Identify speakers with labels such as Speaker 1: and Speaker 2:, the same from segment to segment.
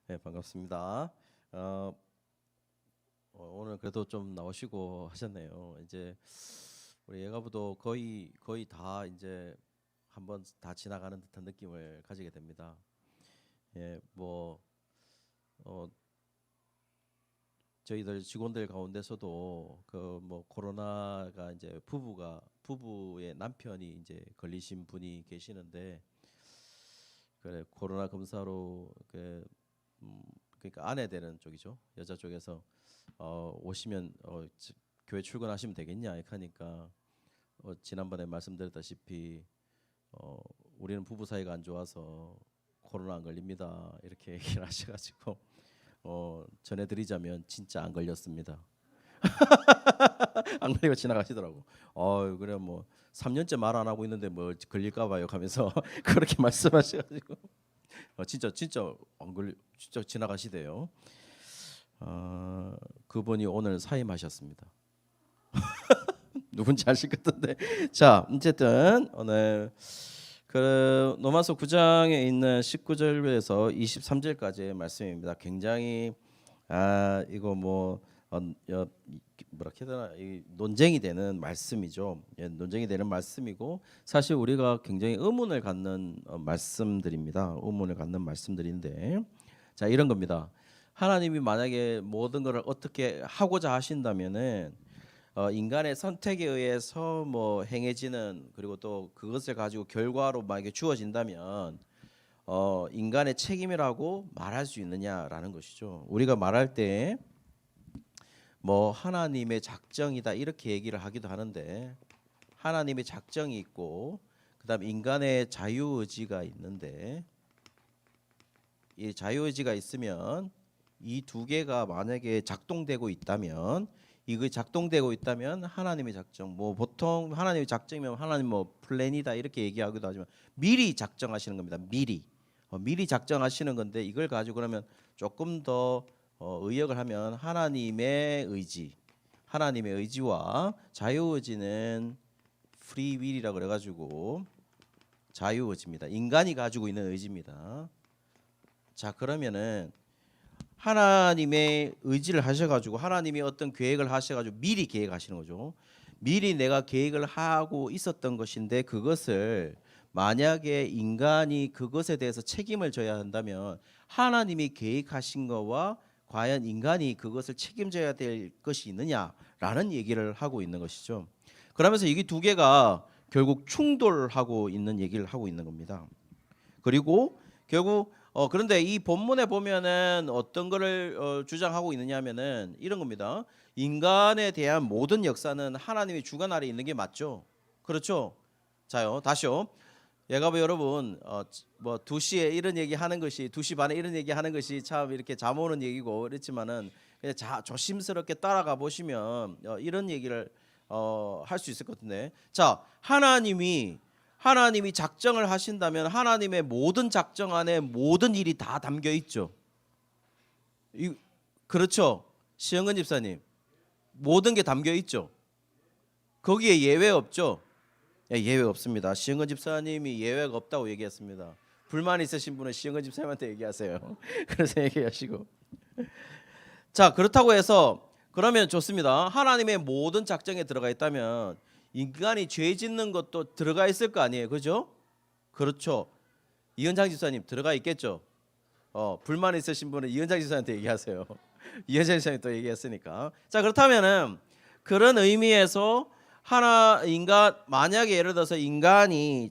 Speaker 1: 네, 반갑습니다. 어, 오늘 그래도 좀 나오시고 하셨네요. 이제 우리 예가부도 거의 다 이제 한번 다 지나가는 듯한 느낌을 가지게 됩니다. 예, 뭐 어, 저희들 직원들 가운데서도 그 뭐 코로나가 이제 부부의 남편이 이제 걸리신 분이 계시는데 그래 코로나 검사로 음, 그러니까 아내 되는 쪽이죠. 여자 쪽에서 오시면 교회 출근하시면 되겠냐 이렇게 하니까 지난번에 말씀드렸다시피 어, 우리는 부부 사이가 안 좋아서 코로나 안 걸립니다 이렇게 얘기를 하셔가지고 전해드리자면 진짜 안 걸렸습니다. 안 걸리고 지나가시더라고. 그래 뭐 3년째 말 안 하고 있는데 뭐 걸릴까 봐요 하면서 그렇게 말씀하셔가지고 진짜 안 걸리 진짜 지나가시대요. 그분이 오늘 사임하셨습니다. 누군지 아실 것 같은데. 자, 어쨌든 오늘 그 로마서 9장에 있는 19절에서 23절까지의 말씀입니다. 굉장히 이거 뭐 뭐라 해야 되나 이 논쟁이 되는 말씀이죠. 예, 논쟁이 되는 말씀이고 사실 우리가 굉장히 의문을 갖는 말씀들입니다. 의문을 갖는 말씀들인데 자 이런 겁니다. 하나님이 만약에 모든 것을 어떻게 하고자 하신다면은 인간의 선택에 의해서 뭐 행해지는 그리고 또 그것을 가지고 결과로 만약에 주어진다면 인간의 책임이라고 말할 수 있느냐라는 것이죠. 우리가 말할 때 뭐 하나님의 작정이다 이렇게 얘기를 하기도 하는데 하나님의 작정이 있고 그다음 인간의 자유의지가 있는데 이 자유의지가 있으면 이 두 개가 만약에 작동되고 있다면 이거 작동되고 있다면 하나님의 작정 뭐 보통 하나님의 작정이면 하나님 뭐 플랜이다 이렇게 얘기하기도 하지만 미리 작정하시는 겁니다. 미리 작정하시는 건데 이걸 가지고 그러면 조금 더 의역을 하면 하나님의 의지와 자유의지는 프리윌이라고 그래가지고 자유의지입니다. 인간이 가지고 있는 의지입니다. 자 그러면은 하나님의 의지를 하셔가지고 하나님이 어떤 계획을 하셔가지고 미리 계획하시는 거죠. 미리 내가 계획을 하고 있었던 것인데 그것을 만약에 인간이 그것에 대해서 책임을 져야 한다면 하나님이 계획하신 거와 과연 인간이 그것을 책임져야 될 것이 있느냐라는 얘기를 하고 있는 것이죠. 그러면서 이게 두 개가 결국 충돌하고 있는 얘기를 하고 있는 겁니다. 그리고 결국 그런데 이 본문에 보면은 어떤 거를 주장하고 있느냐면은 이런 겁니다. 인간에 대한 모든 역사는 하나님의 주관 아래 있는 게 맞죠. 그렇죠. 자요 다시요. 예가부 여러분 뭐 2시에 이런 얘기 하는 것이 2시 반에 이런 얘기 하는 것이 참 이렇게 잠 오는 얘기고 그렇지만은 그냥 조심스럽게 따라가 보시면 이런 얘기를 할 수 있을 것 같은데 자 하나님이 작정을 하신다면 하나님의 모든 작정 안에 모든 일이 다 담겨 있죠. 그렇죠. 시영근 집사님 모든 게 담겨 있죠. 거기에 예외 없죠. 예외 없습니다. 시영근 집사님이 예외가 없다고 얘기했습니다. 불만 있으신 분은 시영근 집사님한테 얘기하세요. 그래서 얘기하시고 자 그렇다고 해서 그러면 좋습니다. 하나님의 모든 작정에 들어가 있다면 인간이 죄 짓는 것도 들어가 있을 거 아니에요. 그죠? 그렇죠. 이현장 집사님 들어가 있겠죠. 불만 있으신 분은 이현장 집사님한테 얘기하세요. 이현장 집사님 또 얘기했으니까. 자 그렇다면은 그런 의미에서 만약에 예를 들어서 인간의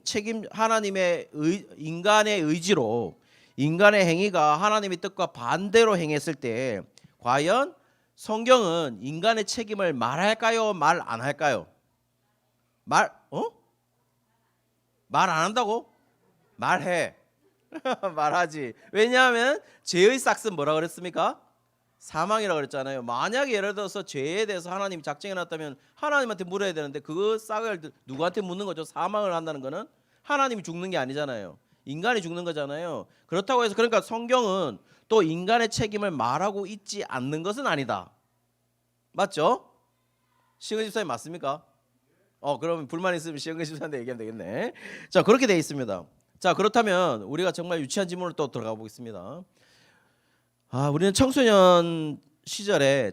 Speaker 1: 의지로 인간의 행위가 하나님의 뜻과 반대로 행했을 때 과연 성경은 인간의 책임을 말할까요? 말 안 할까요? 말 안 한다고? 말해. 말하지. 왜냐하면 죄의 싹은 뭐라 그랬습니까? 사망이라고 그랬잖아요. 만약에 예를 들어서 죄에 대해서 하나님이 작정해 놨다면 하나님한테 물어야 되는데 그 싹을 누구한테 묻는 거죠? 사망을 한다는 거는 하나님이 죽는 게 아니잖아요. 인간이 죽는 거잖아요. 그렇다고 해서 그러니까 성경은 또 인간의 책임을 말하고 있지 않는 것은 아니다. 맞죠? 시은 집사님 맞습니까? 그러면 불만 있으면 시영근 집사한테 얘기하면 되겠네. 자 그렇게 돼 있습니다. 자 그렇다면 우리가 정말 유치한 질문을 또 들어가 보겠습니다. 우리는 청소년 시절에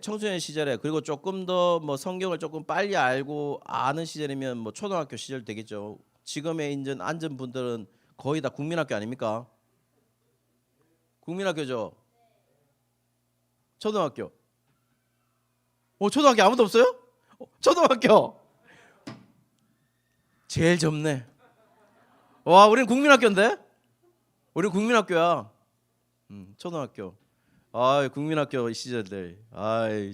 Speaker 1: 그리고 조금 더 뭐 성경을 조금 빨리 알고 아는 시절이면 뭐 초등학교 시절 되겠죠. 지금의 인전 앉은 분들은 거의 다 국민학교 아닙니까? 국민학교죠. 초등학교. 초등학교 아무도 없어요? 초등학교. 제일 젊네. 와, 우리는 국민학교인데? 우리는 국민학교야. 초등학교. 국민학교 시절들.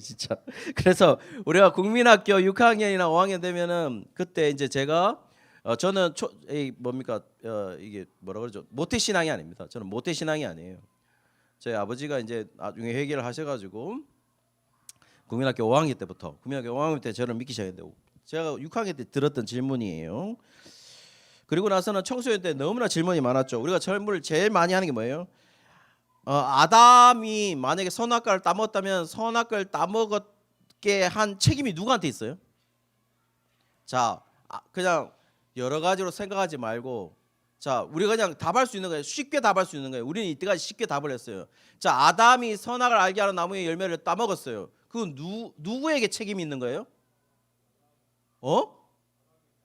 Speaker 1: 진짜. 그래서 우리가 국민학교 6학년이나 5학년 되면은 그때 이제 제가 저는 이게 뭐라 그러죠? 모태 신앙이 아닙니다. 저는 모태 신앙이 아니에요. 저희 아버지가 이제 나중에 회개를 하셔가지고 국민학교 5학년 때 저를 믿기 시작했는데 제가 6학년 때 들었던 질문이에요. 그리고 나서는 청소년 때 너무나 질문이 많았죠. 우리가 질문을 제일 많이 하는 게 뭐예요? 아담이 만약에 선악과를 따먹었다면 선악과를 따먹었게 한 책임이 누구한테 있어요? 자, 그냥 여러 가지로 생각하지 말고 자, 우리가 그냥 답할 수 있는 거예요. 쉽게 답할 수 있는 거예요. 우리는 이때까지 쉽게 답을 했어요. 자, 아담이 선악을 알게 하는 나무의 열매를 따먹었어요. 그건 누구에게 책임이 있는 거예요?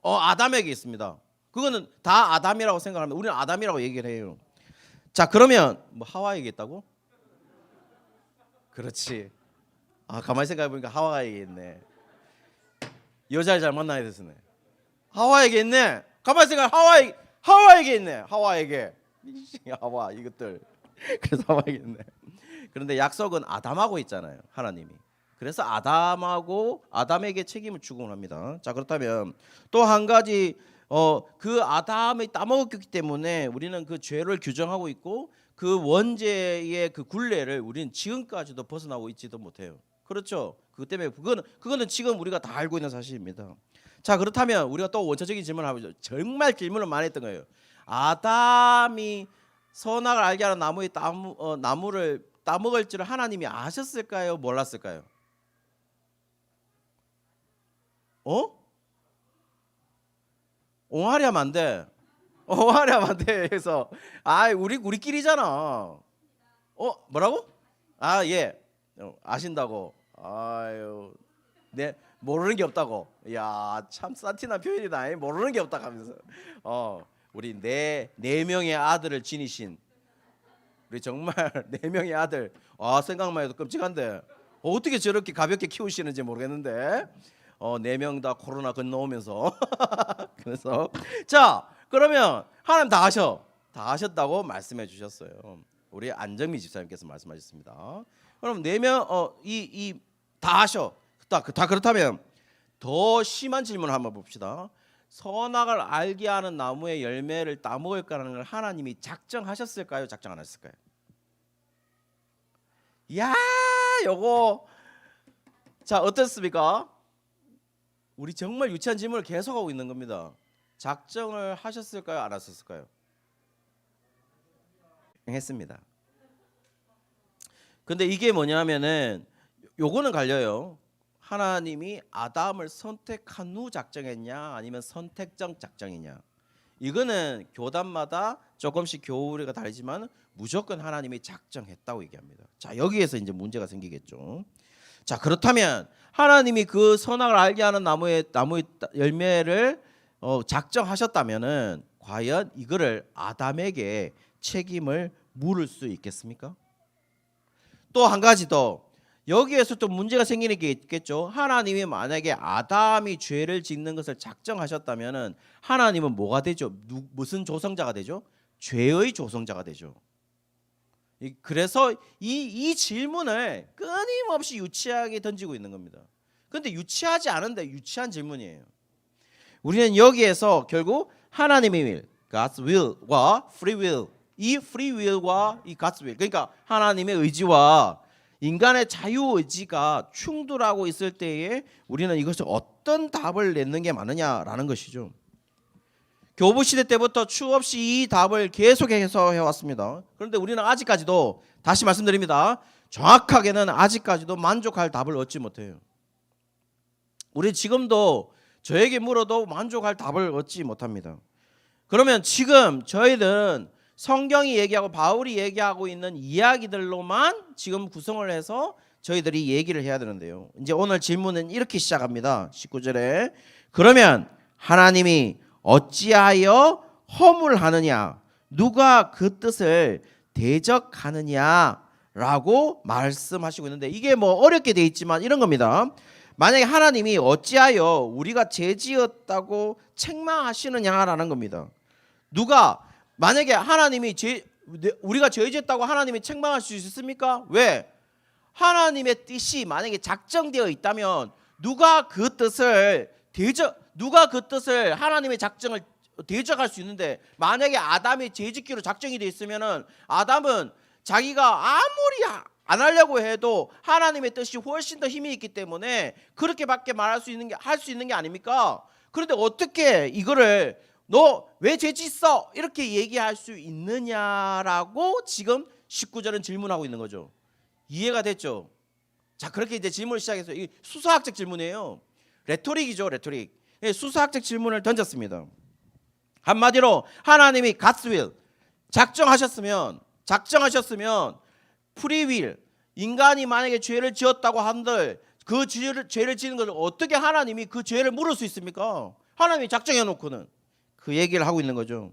Speaker 1: 아담에게 있습니다. 그거는 다 아담이라고 생각합니다. 우리는 아담이라고 얘기를 해요. 자, 그러면 뭐 하와에게 있다고? 그렇지. 가만히 생각해 보니까 하와에게 있네. 여자를 잘 만나야 됐네. 하와에게 있네. 가만히 생각해 하와에게 있네. 하와에게. 하와 이것들. 그래서 하와에게 있네. 그런데 약속은 아담하고 있잖아요. 하나님이. 그래서 아담에게 책임을 추구를 합니다. 자, 그렇다면 또 한 가지 그 아담이 따먹었기 때문에 우리는 그 죄를 규정하고 있고 그 원죄의 그 굴레를 우리는 지금까지도 벗어나고 있지도 못해요. 그렇죠? 그것 때문에 그거는 지금 우리가 다 알고 있는 사실입니다. 자, 그렇다면 우리가 또 원초적인 질문을 하죠. 정말 질문을 많이 했던 거예요. 아담이 선악을 알게 하는 나무를 따먹을 줄을 하나님이 아셨을까요? 몰랐을까요? 옹알이 하면 안 돼. 옹알이 하면 안 돼. 그래서 우리끼리잖아. 뭐라고? 예. 아신다고. 모르는 게 없다고. 야, 참 산티나 표현이다. 모르는 게 없다 하면서. 우리 네 명의 아들을 지니신 우리 정말 4명의 아들. 생각만 해도 끔찍한데 어떻게 저렇게 가볍게 키우시는지 모르겠는데 4명 다 코로나 건너오면서 그래서 자, 그러면 하나님 다 하셨다고 말씀해 주셨어요. 우리 안정미 집사님께서 말씀하셨습니다. 그럼 4명 다 하셔. 다 그렇다면 더 심한 질문을 한번 봅시다. 선악을 알게 하는 나무의 열매를 따먹을 거라는 걸 하나님이 작정하셨을까요? 작정 안 하셨을까요? 야, 요거 자, 어떻습니까? 우리 정말 유치한 질문을 계속하고 있는 겁니다. 작정을 하셨을까요? 안 하셨을까요? 했습니다. 근데 이게 뭐냐면은 요거는 갈려요. 하나님이 아담을 선택한 후 작정했냐 아니면 선택적 작정이냐. 이거는 교단마다 조금씩 교리가 다르지만 무조건 하나님이 작정했다고 얘기합니다. 자, 여기에서 이제 문제가 생기겠죠. 자, 그렇다면 하나님이 그 선악을 알게 하는 나무의 열매를 작정하셨다면은 과연 이거를 아담에게 책임을 물을 수 있겠습니까? 또 한 가지 더 여기에서 또 문제가 생기는 게 있겠죠. 하나님이 만약에 아담이 죄를 짓는 것을 작정하셨다면은 하나님은 뭐가 되죠? 무슨 조성자가 되죠? 죄의 조성자가 되죠. 그래서 이 질문을 끊임없이 유치하게 던지고 있는 겁니다. 그런데 유치하지 않은데 유치한 질문이에요. 우리는 여기에서 결국 하나님의 will, God's will과 free will, 이 free will과 이 God's will, 그러니까 하나님의 의지와 인간의 자유의지가 충돌하고 있을 때에 우리는 이것을 어떤 답을 내는 게 맞느냐라는 것이죠. 교부 시대 때부터 추없이 이 답을 계속해서 해왔습니다. 그런데 우리는 아직까지도 다시 말씀드립니다. 정확하게는 아직까지도 만족할 답을 얻지 못해요. 우리 지금도 저에게 물어도 만족할 답을 얻지 못합니다. 그러면 지금 저희들은 성경이 얘기하고 바울이 얘기하고 있는 이야기들로만 지금 구성을 해서 저희들이 얘기를 해야 되는데요. 이제 오늘 질문은 이렇게 시작합니다. 19절에 그러면 하나님이 어찌하여 허물하느냐 누가 그 뜻을 대적하느냐라고 말씀하시고 있는데 이게 뭐 어렵게 돼 있지만 이런 겁니다. 만약에 하나님이 어찌하여 우리가 죄지었다고 책망하시느냐라는 겁니다. 누가 만약에 하나님이 우리가 죄지었다고 하나님이 책망할 수 있습니까? 왜? 하나님의 뜻이 만약에 작정되어 있다면 누가 그 뜻을 하나님의 작정을 대적할 수 있는데 만약에 아담이 죄짓기로 작정이 되어 있으면은 아담은 자기가 아무리 안 하려고 해도 하나님의 뜻이 훨씬 더 힘이 있기 때문에 그렇게밖에 할 수 있는 게 아닙니까? 그런데 어떻게 이거를 너 왜 죄짓어? 이렇게 얘기할 수 있느냐라고 지금 19절은 질문하고 있는 거죠. 이해가 됐죠? 자, 그렇게 이제 질문을 시작해서 이 수사학적 질문이에요. 레토릭이죠, 레토릭. 수사학적 질문을 던졌습니다. 한마디로 하나님이 God's will 작정하셨으면 프리윌 인간이 만약에 죄를 지었다고 한들 그 죄를 지는 것을 어떻게 하나님이 그 죄를 물을 수 있습니까? 하나님이 작정해 놓고는 그 얘기를 하고 있는 거죠.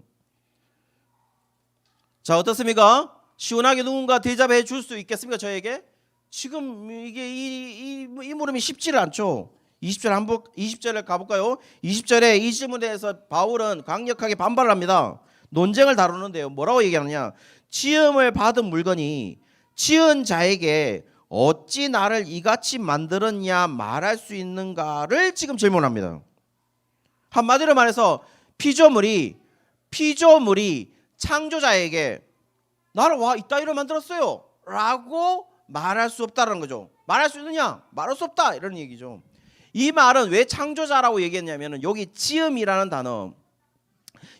Speaker 1: 자, 어떻습니까? 시원하게 누군가 대답해 줄 수 있겠습니까? 저에게? 지금 이게 이 물음이 쉽지를 않죠. 20절을 가볼까요? 20절에 이 질문에 대해서 바울은 강력하게 반발을 합니다. 논쟁을 다루는데요. 뭐라고 얘기하느냐? 지음을 받은 물건이 지은 자에게 어찌 나를 이같이 만들었냐 말할 수 있는가를 지금 질문합니다. 한마디로 말해서 피조물이 창조자에게 나를 와 이따위로 만들었어요 라고 말할 수 없다는 거죠. 말할 수 있느냐? 말할 수 없다 이런 얘기죠. 이 말은 왜 창조자라고 얘기했냐면 여기 지음이라는 단어,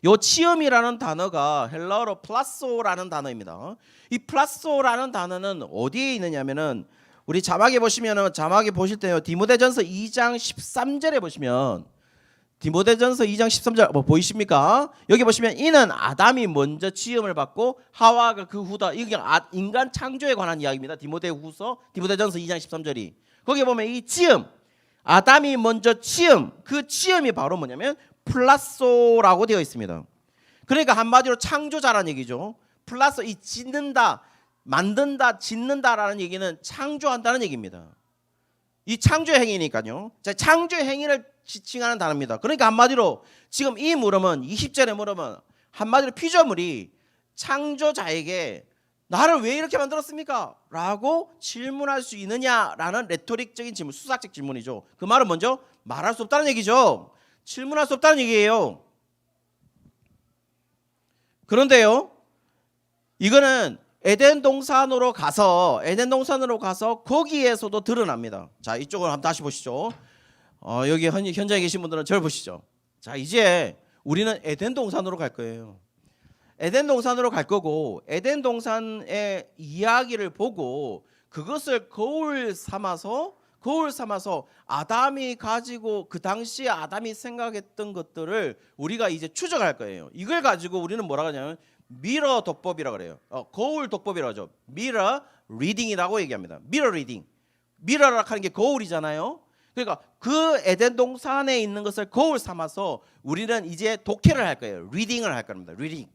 Speaker 1: 요 치음이라는 단어가 헬라어로 플라소라는 단어입니다. 이 플라소라는 단어는 어디에 있느냐면은 우리 자막에 보시면은 자막에 보실 때요. 디모데전서 2장 13절에 보시면 디모데전서 2장 13절 뭐 보이십니까? 여기 보시면 이는 아담이 먼저 지음을 받고 하와가 그 후다. 이게 인간 창조에 관한 이야기입니다. 디모데전서 2장 13절이. 거기 보면 이 지음 아담이 먼저 치음 그 치음이 바로 뭐냐면 플라소라고 되어 있습니다. 그러니까 한마디로 창조자라는 얘기죠. 플라소 이 짓는다, 만든다, 짓는다라는 얘기는 창조한다는 얘기입니다. 이 창조 행위니까요. 자, 창조 행위를 지칭하는 단어입니다. 그러니까 한마디로 지금 이 물음은 20절의 물음은 한마디로 피조물이 창조자에게 나를 왜 이렇게 만들었습니까? 라고 질문할 수 있느냐라는 레토릭적인 질문, 수사적 질문이죠. 그 말은 먼저 말할 수 없다는 얘기죠. 질문할 수 없다는 얘기예요. 그런데요, 이거는 에덴 동산으로 가서 거기에서도 드러납니다. 자, 이쪽을 한번 다시 보시죠. 여기 현장에 계신 분들은 저를 보시죠. 자, 이제 우리는 에덴 동산으로 갈 거예요. 에덴 동산으로 갈 거고 에덴 동산의 이야기를 보고 그것을 거울 삼아서 아담이 가지고 그 당시에 아담이 생각했던 것들을 우리가 이제 추적할 거예요. 이걸 가지고 우리는 뭐라고 하냐면 미러 독법이라고 그래요. 거울 독법이라고 하죠. 미러 리딩이라고 얘기합니다. 미러 리딩. 미러라 하는 게 거울이잖아요. 그러니까 그 에덴 동산에 있는 것을 거울 삼아서 우리는 이제 독해를 할 거예요. 리딩을 할 겁니다. 리딩.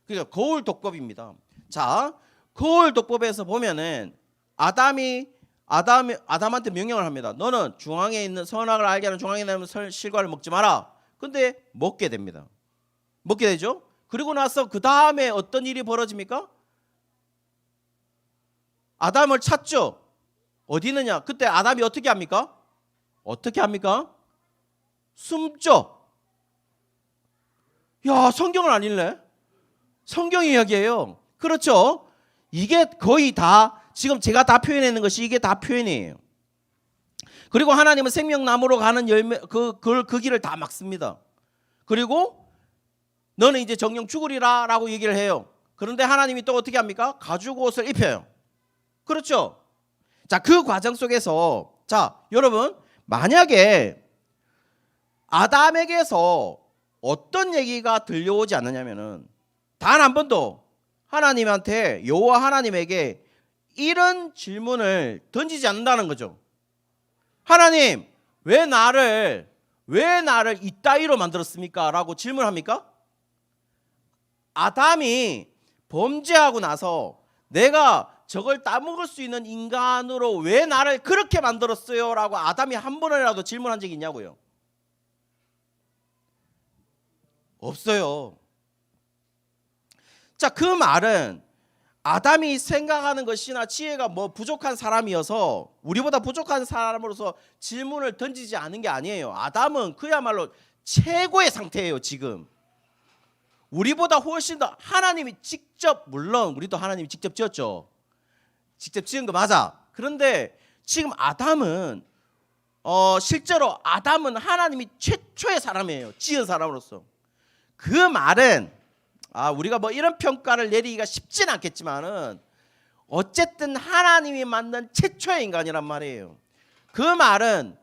Speaker 1: 그러니까 거울 독법입니다. 자, 거울 독법에서 보면은 아담한테 명령을 합니다. 너는 중앙에 있는 선악을 알게 하는 중앙에 있는 실과를 먹지 마라. 근데 먹게 됩니다. 먹게 되죠. 그리고 나서 그 다음에 어떤 일이 벌어집니까? 아담을 찾죠. 어디 있느냐? 그때 아담이 어떻게 합니까? 숨죠. 야, 성경을 안 읽네. 성경 이야기예요. 그렇죠? 이게 거의 다 지금 제가 다 표현하는 것이 이게 다 표현이에요. 그리고 하나님은 생명나무로 가는 열매 그 길을 다 막습니다. 그리고 너는 이제 정령 죽으리라라고 얘기를 해요. 그런데 하나님이 또 어떻게 합니까? 가죽 옷을 입혀요. 그렇죠? 자, 그 과정 속에서 자, 여러분 만약에 아담에게서 어떤 얘기가 들려오지 않느냐면은 단 한 번도 하나님한테 여호와 하나님에게 이런 질문을 던지지 않는다는 거죠. 하나님, 왜 나를 이따위로 만들었습니까? 라고 질문합니까? 아담이 범죄하고 나서 내가 저걸 따먹을 수 있는 인간으로 왜 나를 그렇게 만들었어요? 라고 아담이 한 번이라도 질문한 적이 있냐고요? 없어요. 자, 그 말은 아담이 생각하는 것이나 지혜가 뭐 부족한 사람이어서 우리보다 부족한 사람으로서 질문을 던지지 않은 게 아니에요. 아담은 그야말로 최고의 상태예요. 지금 우리보다 훨씬 더 하나님이 직접, 물론 우리도 하나님이 직접 지었죠. 직접 지은 거 맞아. 그런데 지금 아담은 실제로 아담은 하나님이 최초의 사람이에요. 지은 사람으로서. 그 말은 우리가 뭐 이런 평가를 내리기가 쉽진 않겠지만은 어쨌든 하나님이 만든 최초의 인간이란 말이에요. 그 말은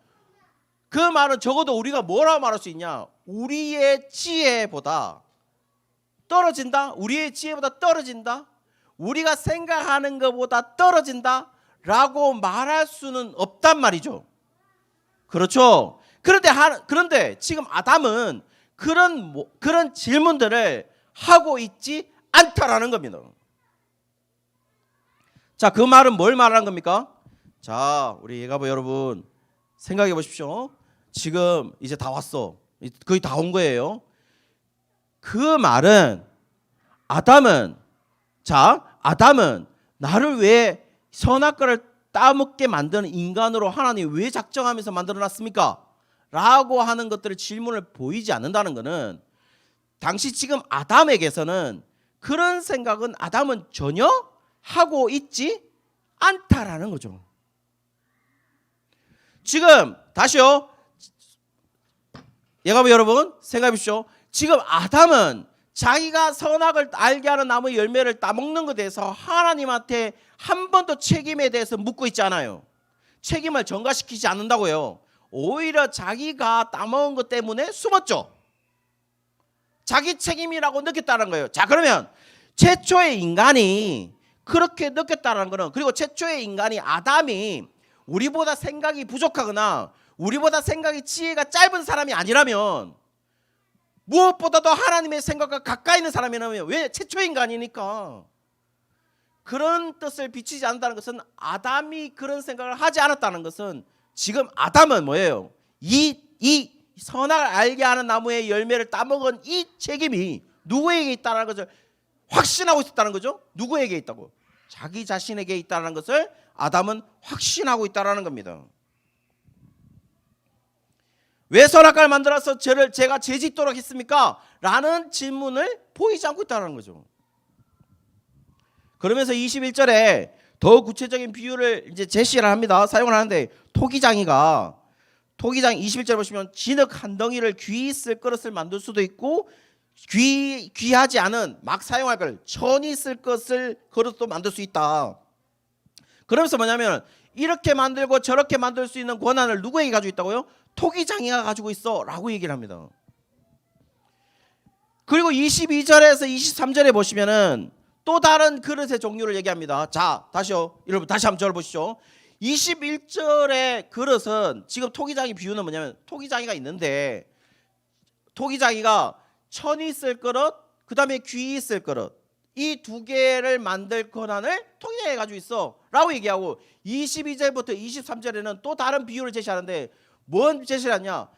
Speaker 1: 적어도 우리가 뭐라고 말할 수 있냐? 우리의 지혜보다 떨어진다? 우리의 지혜보다 떨어진다? 우리가 생각하는 것보다 떨어진다? 라고 말할 수는 없단 말이죠. 그렇죠? 그런데 지금 아담은 그런 질문들을 하고 있지 않다라는 겁니다. 자, 그 말은 뭘 말하는 겁니까? 자, 우리 예가부 여러분 생각해 보십시오. 지금 이제 다 왔어. 거의 다 온 거예요. 그 말은 아담은 나를 왜 선악과를 따먹게 만드는 인간으로 하나님 왜 작정하면서 만들어놨습니까? 라고 하는 것들을 질문을 보이지 않는다는 것은 당시 지금 아담에게서는 그런 생각은 아담은 전혀 하고 있지 않다라는 거죠. 지금 다시요. 예가부 여러분 생각해 보십시오. 지금 아담은 자기가 선악을 알게 하는 나무의 열매를 따먹는 것에 대해서 하나님한테 한 번도 책임에 대해서 묻고 있지 않아요. 책임을 전가시키지 않는다고요. 오히려 자기가 따먹은 것 때문에 숨었죠. 자기 책임이라고 느꼈다는 거예요. 자, 그러면 최초의 인간이 그렇게 느꼈다는 거는, 그리고 최초의 인간이 아담이 우리보다 생각이 부족하거나 우리보다 생각이 지혜가 짧은 사람이 아니라면, 무엇보다도 하나님의 생각과 가까이 있는 사람이라면, 왜 최초의 인간이니까 그런 뜻을 비치지 않는다는 것은, 아담이 그런 생각을 하지 않았다는 것은 지금 아담은 뭐예요? 이 선악을 알게 하는 나무의 열매를 따먹은 이 책임이 누구에게 있다는 것을 확신하고 있었다는 거죠. 누구에게 있다고? 자기 자신에게 있다는 것을 아담은 확신하고 있다는 겁니다. 왜 선악과를 만들어서 제가 죄짓도록 했습니까? 라는 질문을 보이지 않고 있다는 거죠. 그러면서 21절에 더 구체적인 비유를 이제 제시를 합니다. 사용을 하는데, 토기장이 21절 보시면 진흙 한 덩이를 귀히 쓸 그릇을 만들 수도 있고, 귀하지 않은 막 사용할 걸 천히 쓸 것을 그릇도 만들 수 있다. 그러면서 뭐냐면 이렇게 만들고 저렇게 만들 수 있는 권한을 누구에게 가지고 있다고요? 토기장이가 가지고 있어 라고 얘기를 합니다. 그리고 22절에서 23절에 보시면은 또 다른 그릇의 종류를 얘기합니다. 자, 다시요. 여러분 다시 한번 저를 보시죠. 21절의 그릇은 지금 토기장이 비유는 뭐냐면, 토기장이가 있는데 토기장이가 천이 쓸 그릇, 그 다음에 귀히 쓸 그릇, 이 두 개를 만들 권한을 토기장이 가지고 있어 라고 얘기하고, 22절부터 23절에는 또 다른 비유를 제시하는데, 뭔 제시를 하냐?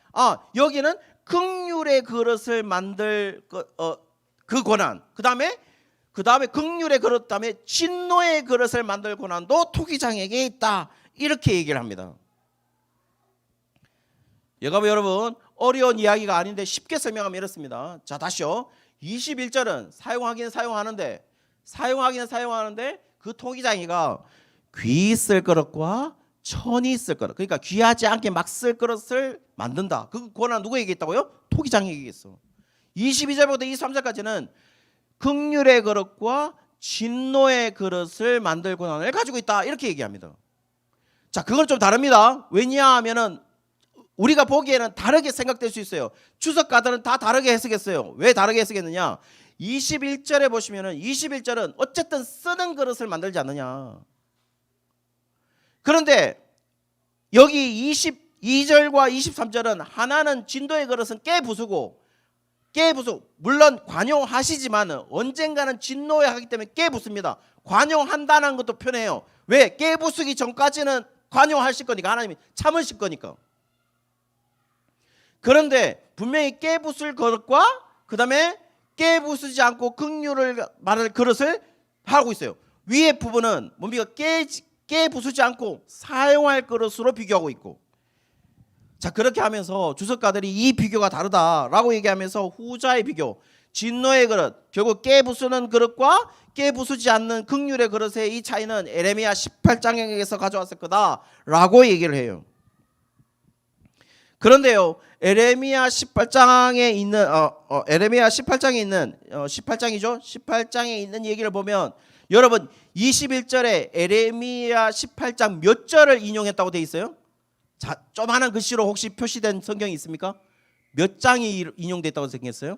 Speaker 1: 여기는 긍휼의 그릇을 만들 그 권한, 그 다음에 긍휼의 그릇, 다음에 진노의 그릇을 만들 권한도 토기장에게 있다, 이렇게 얘기를 합니다. 여러분 어려운 이야기가 아닌데 쉽게 설명하면 이렇습니다. 자, 다시요. 21절은 사용하기는 사용하는데 그 토기장이가 귀히 쓸 그릇과 천히 쓸 그릇, 그러니까 귀하지 않게 막 쓸 그릇을 만든다. 그 권한 누구에게 있다고요? 토기장에게 있어. 22절부터 23절까지는 긍휼의 그릇과 진노의 그릇을 만들 권한을 가지고 있다, 이렇게 얘기합니다. 자, 그건 좀 다릅니다. 왜냐하면은 우리가 보기에는 다르게 생각될 수 있어요. 주석가들은 다 다르게 해석했어요. 왜 다르게 해석했느냐? 21절에 보시면은 21절은 어쨌든 쓰는 그릇을 만들지 않느냐. 그런데 여기 22절과 23절은 하나는 진노의 그릇은 깨부수고 물론 관용하시지만 언젠가는 진노하기 때문에 깨부숩니다. 관용한다는 것도 편해요. 왜? 깨부수기 전까지는 관용하실 거니까. 하나님이 참으실 거니까. 그런데 분명히 깨부술 그릇과 그 다음에 깨부수지 않고 긍휼을 말할 그릇을 하고 있어요. 위에 부분은 뭡니까? 깨부수지 않고 사용할 그릇으로 비교하고 있고, 자 그렇게 하면서 주석가들이 이 비교가 다르다라고 얘기하면서 후자의 비교, 진노의 그릇, 결국 깨부수는 그릇과 깨부수지 않는 긍휼의 그릇의 이 차이는 에레미야 18장에서 가져왔을 거다라고 얘기를 해요. 그런데요, 에레미야 18장에 있는 에레미야 18장에 있는 18장이죠. 18장에 있는 얘기를 보면 여러분 21절에 에레미야 18장 몇 절을 인용했다고 돼 있어요? 자, 조그마한 글씨로 혹시 표시된 성경이 있습니까? 몇 장이 인용됐다고 생겼어요?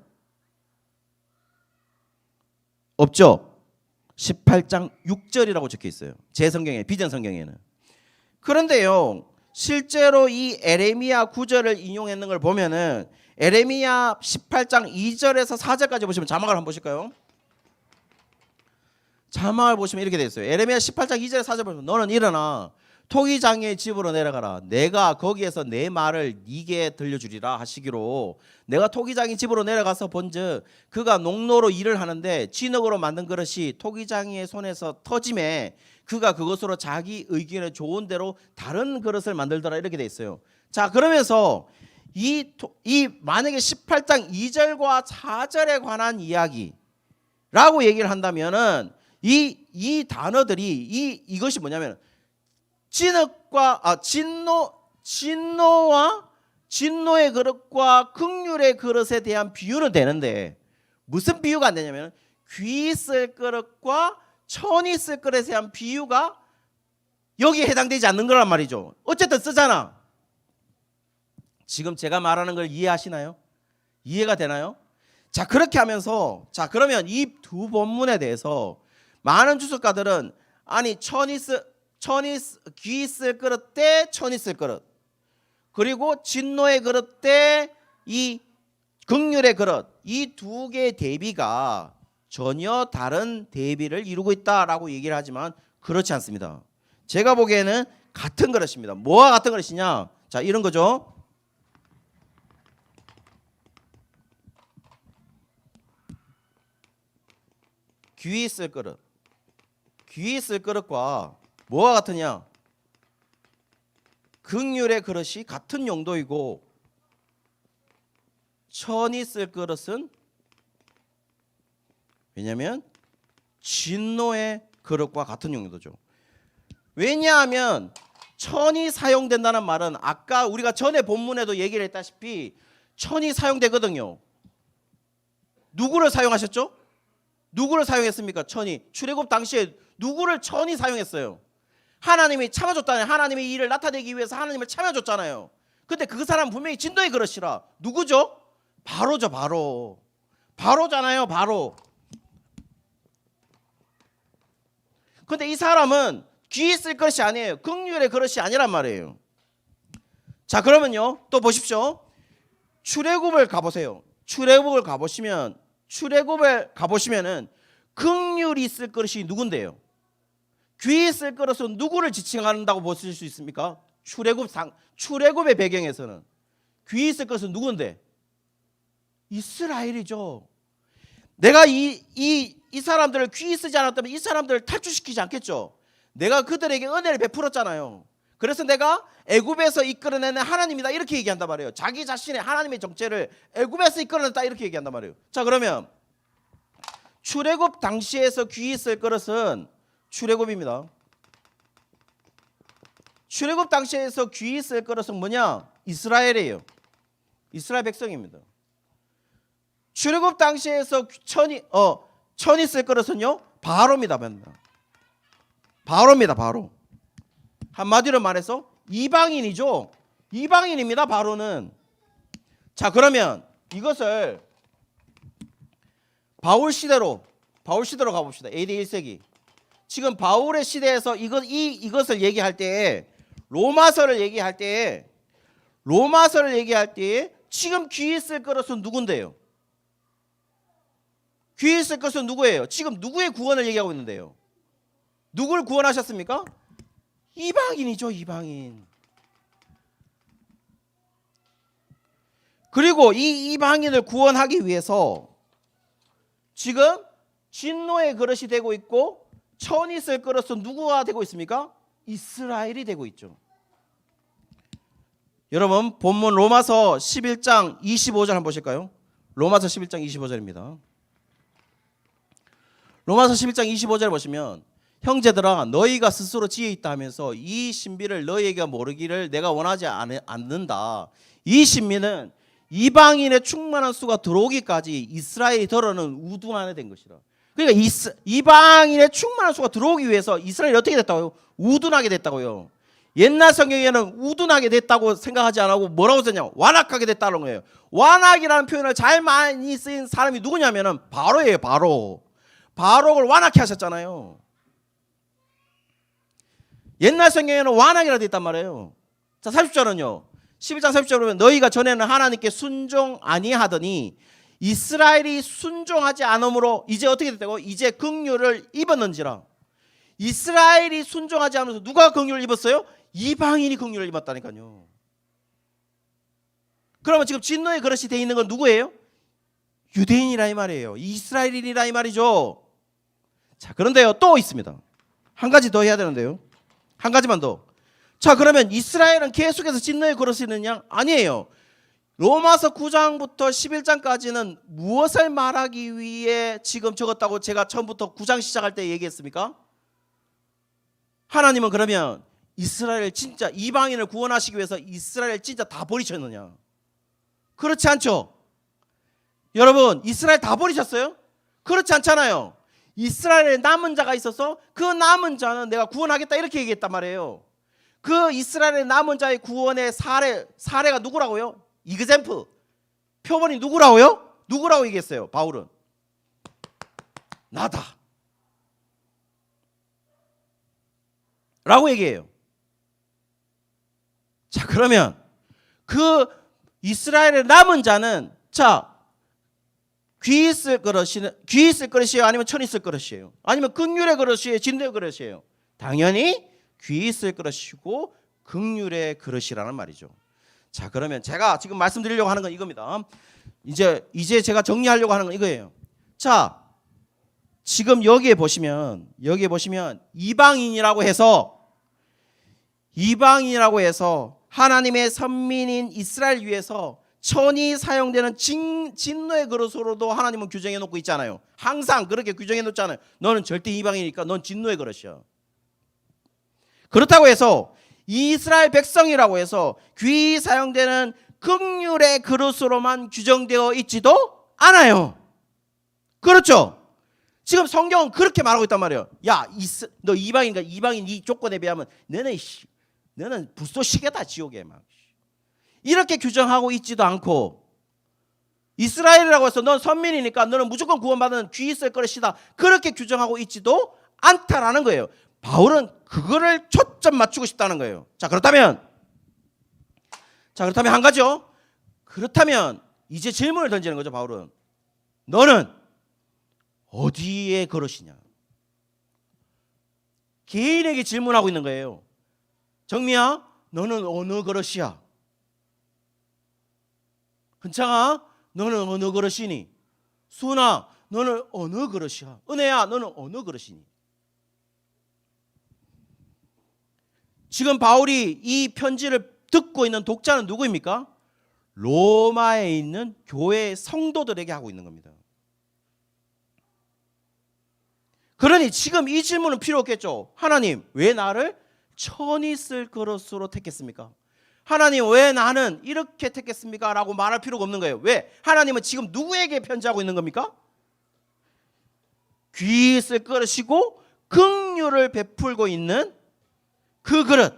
Speaker 1: 없죠. 18장 6절이라고 적혀 있어요. 제 성경에, 비전 성경에는. 그런데요, 실제로 이 에레미야 9절을 인용했는 걸 보면은 에레미야 18장 2절에서 4절까지 보시면 자막을 한번 보실까요? 자막을 보시면 이렇게 되어 있어요. 에레미야 18장 2절에 4절 보시면 너는 일어나 토기장의 집으로 내려가라. 내가 거기에서 내 말을 네게 들려주리라 하시기로, 내가 토기장의 집으로 내려가서 본즉 그가 농로로 일을 하는데 진흙으로 만든 그릇이 토기장의 손에서 터짐에 그가 그것으로 자기 의견에 좋은 대로 다른 그릇을 만들더라, 이렇게 돼 있어요. 자, 그러면서 이 만약에 18장 2절과 4절에 관한 이야기라고 얘기를 한다면은 이 단어들이 이것이 뭐냐면 진노와 진노의 그릇과 긍휼의 그릇에 대한 비유는 되는데 무슨 비유가 안 되냐면 귀 있을 그릇과 천이 있을 그릇에 대한 비유가 여기에 해당되지 않는 거란 말이죠. 어쨌든 쓰잖아. 지금 제가 말하는 걸 이해하시나요? 이해가 되나요? 자, 그렇게 하면서 자 그러면 이 두 본문에 대해서 많은 주석가들은 아니 귀 있을 그릇 때 천 있을 그릇, 그리고 진노의 그릇 때 이 긍휼의 그릇, 이 두 개의 대비가 전혀 다른 대비를 이루고 있다라고 얘기를 하지만 그렇지 않습니다. 제가 보기에는 같은 그릇입니다. 뭐가 같은 그릇이냐? 자, 이런 거죠. 귀 있을 그릇, 귀 있을 그릇과 뭐가 같으냐? 긍휼의 그릇이 같은 용도이고 천이 쓸 그릇은 왜냐하면 진노의 그릇과 같은 용도죠. 왜냐하면 천이 사용된다는 말은 아까 우리가 전에 본문에도 얘기를 했다시피 천이 사용되거든요. 누구를 사용하셨죠? 누구를 사용했습니까? 천이. 출애굽 당시에 누구를 천이 사용했어요? 하나님이 참아줬다네. 하나님의 일을 나타내기 위해서 하나님을 참아줬잖아요. 근데 그 사람 분명히 진노의 그릇이라. 누구죠? 바로죠. 바로잖아요. 바로. 근데 이 사람은 귀 있을 그릇이 아니에요. 긍휼의 그릇이 아니란 말이에요. 자, 그러면요, 또 보십시오. 출애굽을 가보세요. 출애굽을 가보시면은 긍휼이 있을 그릇이 누군데요? 귀 있을 그릇은 누구를 지칭한다고 보실 수 있습니까? 출애굽의 배경에서는 귀 있을 그릇은 누군데? 이스라엘이죠. 내가 이 사람들을 귀 쓰지 않았다면 이 사람들을 탈출시키지 않겠죠. 내가 그들에게 은혜를 베풀었잖아요. 그래서 내가 애굽에서 이끌어내는 하나님이다, 이렇게 얘기한단 말이에요. 자기 자신의 하나님의 정체를 애굽에서 이끌어냈다, 이렇게 얘기한단 말이에요. 자, 그러면 출애굽 당시에서 귀 있을 그릇은 출애굽입니다. 출애굽 당시에서 귀 있을 그릇은 뭐냐? 이스라엘이에요. 이스라엘 백성입니다. 출애굽 당시에서 천이 있을 그릇은요? 바로입니다. 바로. 한마디로 말해서 이방인이죠. 이방인입니다. 바로는. 자, 그러면 이것을 바울 시대로 가봅시다. AD 1세기. 지금 바울의 시대에서 이것을 얘기할 때에 로마서를 얘기할 때에 지금 귀 있을 것은 누군데요? 귀 있을 것은 누구예요? 지금 누구의 구원을 얘기하고 있는데요? 누굴 구원하셨습니까? 이방인이죠, 이방인. 그리고 이 이방인을 구원하기 위해서 지금 진노의 그릇이 되고 있고 천이 쓸 그릇은 누구가 되고 있습니까? 이스라엘이 되고 있죠. 여러분 본문 로마서 11장 25절 한번 보실까요? 로마서 11장 25절입니다. 로마서 11장 25절 보시면 형제들아 너희가 스스로 지혜 있다 하면서 이 신비를 너희에게 모르기를 내가 원하지 않는다. 이 신비는 이방인의 충만한 수가 들어오기까지 이스라엘이 더러는 우둔 안에 된 것이라. 그러니까 이방인의 충만한 수가 들어오기 위해서 이스라엘이 어떻게 됐다고요? 우둔하게 됐다고요. 옛날 성경에는 우둔하게 됐다고 생각하지 않고 뭐라고 썼냐? 완악하게 됐다는 거예요. 완악이라는 표현을 잘 많이 쓰인 사람이 누구냐면은 바로예요. 바로를 완악해 하셨잖아요. 옛날 성경에는 완악이라 돼 있단 말이에요. 자, 40절은요. 11장 40절 보면 너희가 전에는 하나님께 순종 아니하더니 이스라엘이 순종하지 않음으로 이제 어떻게 됐다고? 이제 긍휼을 입었는지라. 이스라엘이 순종하지 않으면서 누가 긍휼을 입었어요? 이방인이 긍휼을 입었다니까요. 그러면 지금 진노의 그릇이 돼 있는 건 누구예요? 유대인이라 이 말이에요. 이스라엘인이라 이 말이죠. 자, 그런데요 또 있습니다. 한 가지 더 해야 되는데요. 한 가지만 더. 자, 그러면 이스라엘은 계속해서 진노의 그릇이 있느냐? 아니에요. 로마서 9장부터 11장까지는 무엇을 말하기 위해 지금 적었다고 제가 처음부터 9장 시작할 때 얘기했습니까? 하나님은 그러면 이스라엘 진짜 이방인을 구원하시기 위해서 이스라엘 진짜 다 버리셨느냐? 그렇지 않죠. 여러분 이스라엘 다 버리셨어요? 그렇지 않잖아요. 이스라엘에 남은 자가 있어서 그 남은 자는 내가 구원하겠다 이렇게 얘기했단 말이에요. 그 이스라엘의 남은 자의 구원의 사례가 누구라고요? 이그젬플 표본이 누구라고요? 누구라고 얘기했어요? 바울은 나다 라고 얘기해요. 자, 그러면 그 이스라엘의 남은 자는 자 귀 있을 그릇이에요? 아니면 천 있을 그릇이에요? 아니면 긍휼의 그릇이에요? 진노의 그릇이에요? 당연히 귀 있을 그릇이고 긍휼의 그릇이라는 말이죠. 자, 그러면 제가 지금 말씀드리려고 하는 건 이겁니다. 이제 제가 정리하려고 하는 건 이거예요. 자, 지금 여기에 보시면 이방인이라고 해서 하나님의 선민인 이스라엘 위해서 천이 사용되는 진노의 그릇으로도 하나님은 규정해 놓고 있잖아요. 항상 그렇게 규정해 놓잖아요. 너는 절대 이방이니까 넌 진노의 그릇이야. 그렇다고 해서 이스라엘 백성이라고 해서 귀 사용되는 긍휼의 그릇으로만 규정되어 있지도 않아요. 그렇죠? 지금 성경은 그렇게 말하고 있단 말이에요. 야, 너 이방인가? 이방인 이 조건에 비하면 너는 불쏘시개다 지옥에 막. 이렇게 규정하고 있지도 않고 이스라엘이라고 해서 넌 선민이니까 너는 무조건 구원받는 귀 있을 것이다. 그렇게 규정하고 있지도 않다라는 거예요. 바울은 그거를 초점 맞추고 싶다는 거예요. 자, 그렇다면 한 가지요. 그렇다면 이제 질문을 던지는 거죠. 바울은 너는 어디에 그릇이냐? 개인에게 질문하고 있는 거예요. 정미야, 너는 어느 그릇이야? 흔창아, 너는 어느 그릇이니? 수은아, 너는 어느 그릇이야? 은혜야, 너는 어느 그릇이니? 지금 바울이 이 편지를 듣고 있는 독자는 누구입니까? 로마에 있는 교회 성도들에게 하고 있는 겁니다. 그러니 지금 이 질문은 필요 없겠죠. 하나님, 왜 나를 천이 쓸 그릇으로 택했습니까? 하나님, 왜 나는 이렇게 택했습니까? 라고 말할 필요가 없는 거예요. 왜? 하나님은 지금 누구에게 편지하고 있는 겁니까? 귀 있을 그릇이고 긍휼을 베풀고 있는 그 그릇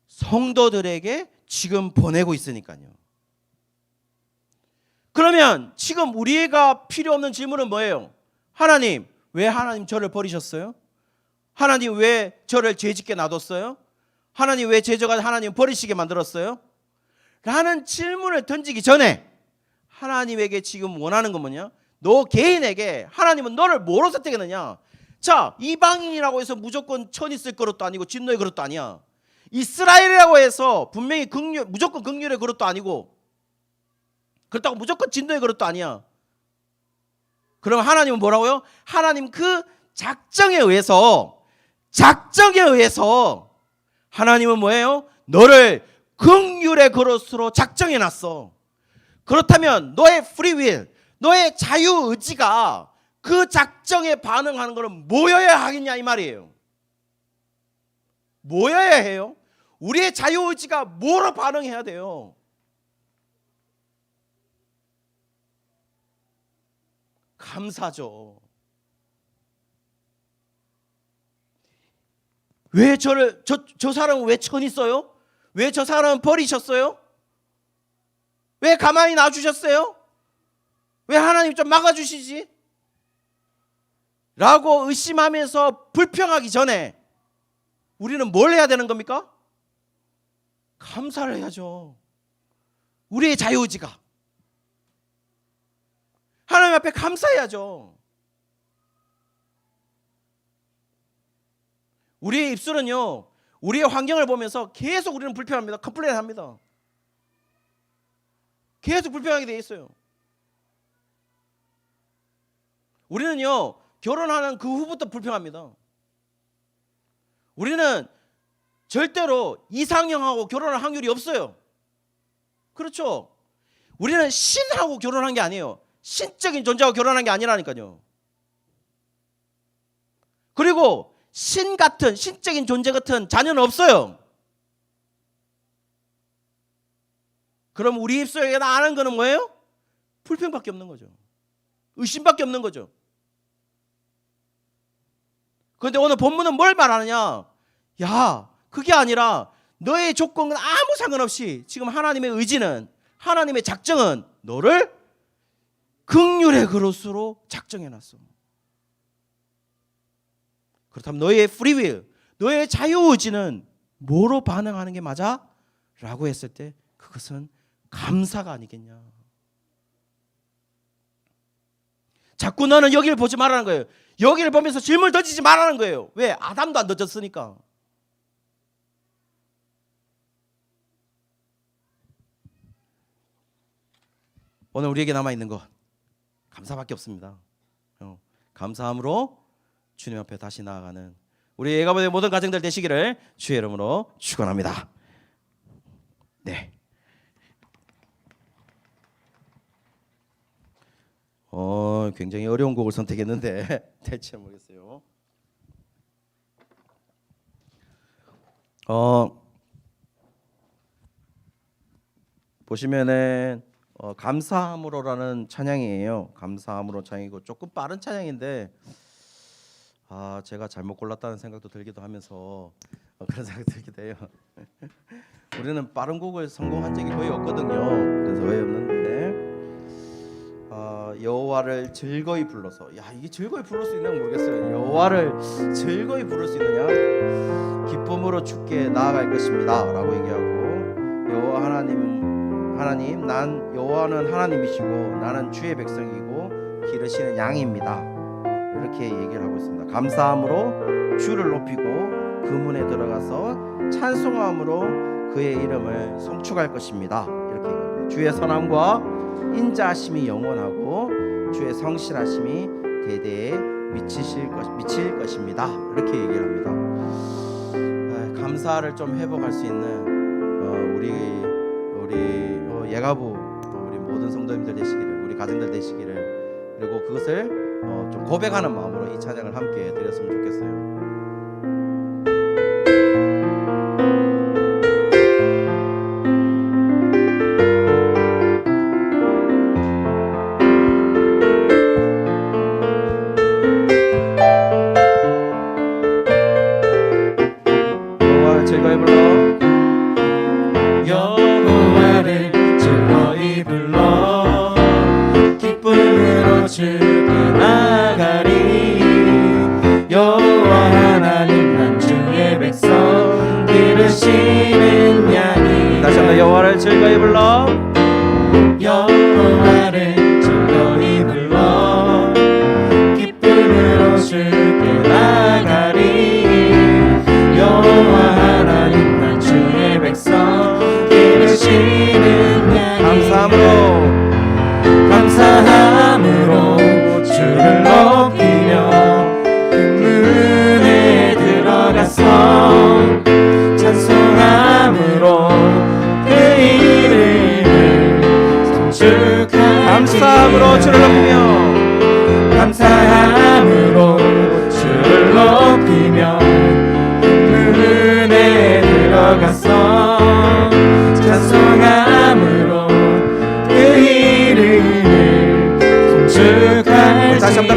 Speaker 1: 성도들에게 지금 보내고 있으니까요. 그러면 지금 우리가 필요 없는 질문은 뭐예요? 하나님, 왜 하나님 저를 버리셨어요? 하나님 왜 저를 죄짓게 놔뒀어요? 하나님 왜 제자가 하나님 버리시게 만들었어요? 라는 질문을 던지기 전에 하나님에게 지금 원하는 건 뭐냐? 너 개인에게 하나님은 너를 뭐로 선택했느냐? 자, 이방인이라고 해서 무조건 천이 쓸 그릇도 아니고 진노의 그릇도 아니야. 이스라엘이라고 해서 분명히 무조건 긍휼의 그릇도 아니고, 그렇다고 무조건 진노의 그릇도 아니야. 그럼 하나님은 뭐라고요? 하나님 그 작정에 의해서 하나님은 뭐예요? 너를 긍휼의 그릇으로 작정해놨어. 그렇다면 너의 프리윌, 너의 자유의지가 그 작정에 반응하는 것은 뭐여야 하겠냐 이 말이에요. 뭐여야 해요? 우리의 자유의지가 뭐로 반응해야 돼요? 감사죠. 왜 저 사람은 왜 천이 써요? 왜 저 사람은 버리셨어요? 왜 가만히 놔주셨어요? 왜 하나님 좀 막아주시지? 라고 의심하면서 불평하기 전에 우리는 뭘 해야 되는 겁니까? 감사를 해야죠. 우리의 자유의지가 하나님 앞에 감사해야죠. 우리의 입술은요, 우리의 환경을 보면서 계속 우리는 불평합니다. 컴플레인합니다. 계속 불평하게 돼 있어요. 우리는요, 결혼하는 그 후부터 불평합니다. 우리는 절대로 이상형하고 결혼할 확률이 없어요. 그렇죠? 우리는 신하고 결혼한 게 아니에요. 신적인 존재하고 결혼한 게 아니라니까요. 그리고 신 같은, 신적인 존재 같은 자녀는 없어요. 그럼 우리 입술에 나는 거는 뭐예요? 불평밖에 없는 거죠. 의심밖에 없는 거죠. 그런데 오늘 본문은 뭘 말하느냐? 야, 그게 아니라 너의 조건은 아무 상관없이 지금 하나님의 의지는, 하나님의 작정은 너를 긍휼의 그릇으로 작정해놨어. 그렇다면 너의 프리윌, 너의 자유의지는 뭐로 반응하는 게 맞아? 라고 했을 때 그것은 감사가 아니겠냐. 자꾸 너는 여기를 보지 말라는 거예요. 여기를 보면서 질문을 던지지 말라는 거예요. 왜? 아담도 안 던졌으니까. 오늘 우리에게 남아있는 것 감사밖에 없습니다. 감사함으로 주님 앞에 다시 나아가는 우리 예가보의 모든 가정들 되시기를 주의 이름으로 축원합니다. 네. 굉장히 어려운 곡을 선택했는데 대체 모르겠어요. 보시면은 감사함으로라는 찬양이에요. 감사함으로 찬양이고 조금 빠른 찬양인데 제가 잘못 골랐다는 생각도 들기도 하면서 그런 생각이 들기도 해요. 우리는 빠른 곡을 성공한 적이 거의 없거든요. 그래서 거의 없는데 여호와를 즐거이 불러서, 야, 이게 즐거이 부를 수 있나 모르겠어요. 여호와를 즐거이 부를 수 있느냐? 기쁨으로 주께 나아갈 것입니다 라고 얘기하고, 여호와 하나님 난 여호와는 하나님이시고 나는 주의 백성이고 기르시는 양입니다, 이렇게 얘기를 하고 있습니다. 감사함으로 주를 높이고 그 문에 들어가서 찬송함으로 그의 이름을 송축할 것입니다, 이렇게 얘기합니다. 주의 선함과 인자하심이 영원하고 주의 성실하심이 대대에 미칠 것입니다, 이렇게 얘기를 합니다. 감사를 좀 회복할 수 있는 우리 예가부 우리 모든 성도님들 되시기를, 우리 가정들 되시기를, 그리고 그것을 좀 고백하는 마음으로 이 찬양을 함께 드렸으면 좋겠어요. 즐거이 불러, 여호와를 즐거이 불러,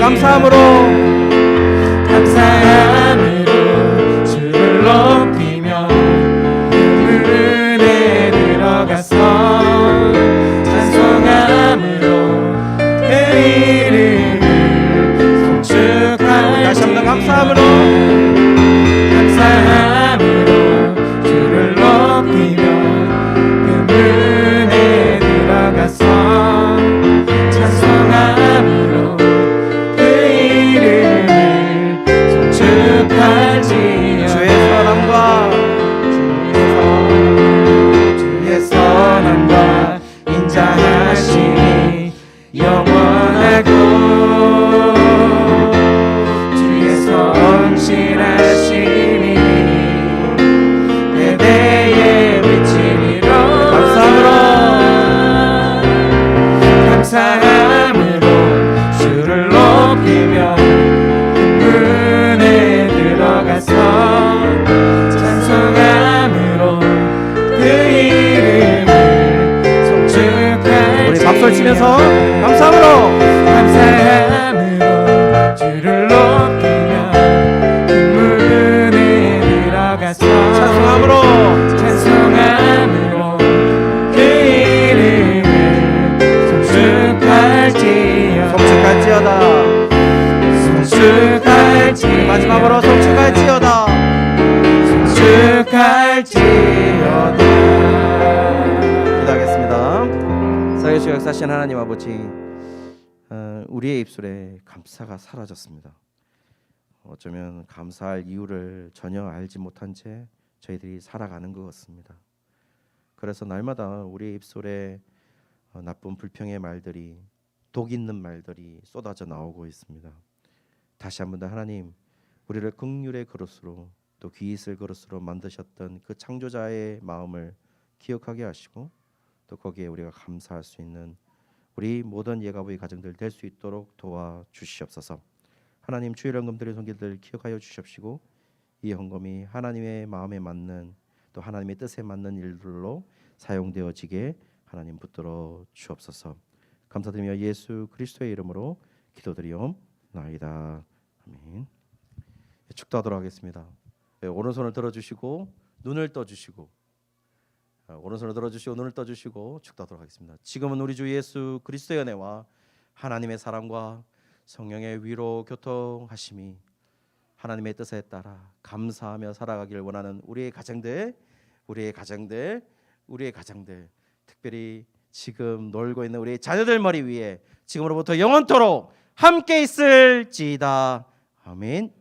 Speaker 1: 감사함으로
Speaker 2: 주를 높이며 은혜 들어가서 찬송함으로 그 이름을 송축할지
Speaker 1: 다시 한번 감사함으로
Speaker 2: 주를 높이며 그 은혜 들어가서 찬송함으로 그 이름을 송축할지어다.
Speaker 1: 주의 선함과
Speaker 2: 인자하심이 영원하고 주의 성실하심이 대대에 미치리로 감사함으로 주를 높이며 은혜 들어가서 찬송함으로 그 이름을 송축할지.
Speaker 1: 우리 박수를 치면서 감사함으로
Speaker 2: 주를 높이며 은혜 들어가서
Speaker 1: 찬송함으로
Speaker 2: 그 이름을 송축할지어다.
Speaker 1: 마지막으로 송축할지어다. 기도하겠습니다. 살아계시고 역사하신 하나님 아버지, 우리의 입술에 감사가 사라졌습니다. 어쩌면 감사할 이유를 전혀 알지 못한 채 저희들이 살아가는 것 같습니다. 그래서 날마다 우리의 입술에 나쁜 불평의 말들이, 독 있는 말들이 쏟아져 나오고 있습니다. 다시 한 번 더 하나님, 우리를 긍휼의 그릇으로 또 귀 있을 그릇으로 만드셨던 그 창조자의 마음을 기억하게 하시고 또 거기에 우리가 감사할 수 있는 우리 모든 예가부의 가정들 될 수 있도록 도와주시옵소서. 하나님, 주일 헌금들의 손길들 기억하여 주시옵시고 이 헌금이 하나님의 마음에 맞는 또 하나님의 뜻에 맞는 일들로 사용되어지게 하나님 붙들어 주옵소서. 감사드리며 예수 그리스도의 이름으로 기도드리옵나이다. 아멘. 축도하도록 하겠습니다. 오른손을 들어주시고 눈을 떠주시고, 오른손을 들어주시고 눈을 떠주시고 축도하도록 하겠습니다. 지금은 우리 주 예수 그리스도의 은혜와 하나님의 사랑과 성령의 위로 교통하심이 하나님의 뜻에 따라 감사하며 살아가기를 원하는 우리의 가정들, 특별히 지금 놀고 있는 우리 자녀들 머리 위에 지금으로부터 영원토록 함께 있을지다. 아멘.